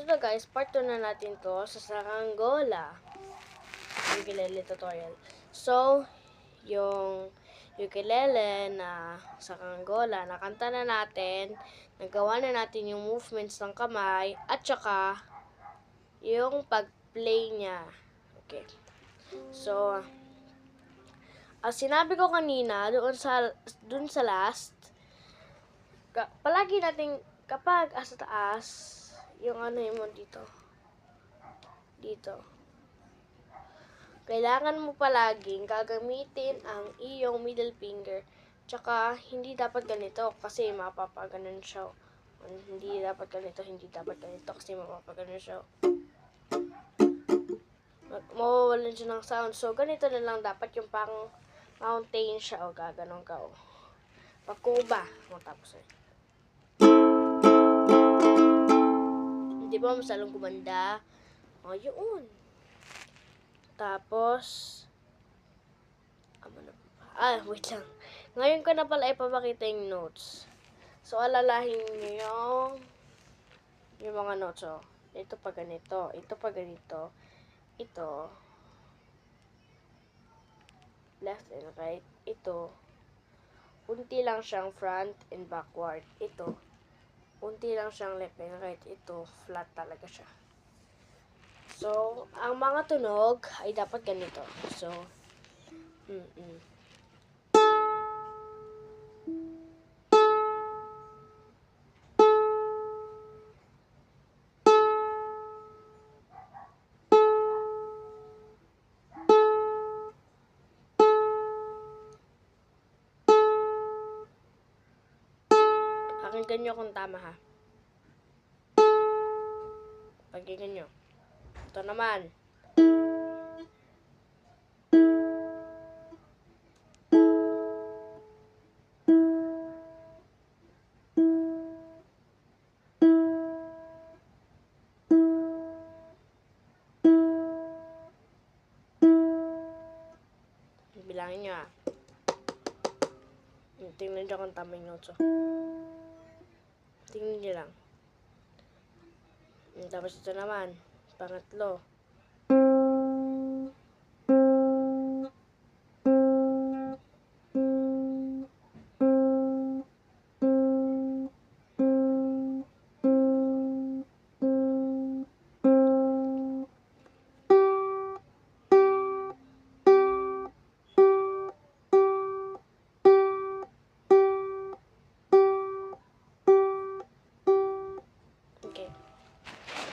So guys, part 2 na natin to sa saranggola. Ukulele tutorial. So, yung ukulele na saranggola, nakanta na natin, nagawa na natin yung movements ng kamay, at saka yung pag-play niya. Okay. So, sinabi ko kanina, doon sa last, palagi natin, kapag asa taas, yung ano mo dito, kailangan mo palaging gagamitin ang iyong middle finger. Tsaka, hindi dapat ganito kasi mapapaganon siya. Hindi dapat ganito kasi mapapaganon siya. Mawawalan siya ng sound. So, ganito na lang dapat yung pang mountain siya. O, gaganon ka. O. Pagkuba. Matapos ay. Hindi ba masalong gumanda? O, yun. Tapos, wait lang. Ngayon ko na pala ipapakita yung notes. So, alalahin nyo yung mga notes. Oh. Ito pa ganito. Ito pa ganito. Ito. Left and right. Ito. Unti lang siyang front and backward. Ito. Unti lang siyang left and right. Ito. Flat talaga siya. So, ang mga tunog ay dapat ganito. So, pakinggan nyo kung tama ha. Pakinggan nyo. Ito naman. Bilangin nyo ha. Tingnan nyo kung tama yung notes. Tingnan nyo lang. Tapos ito naman. Pangatlo.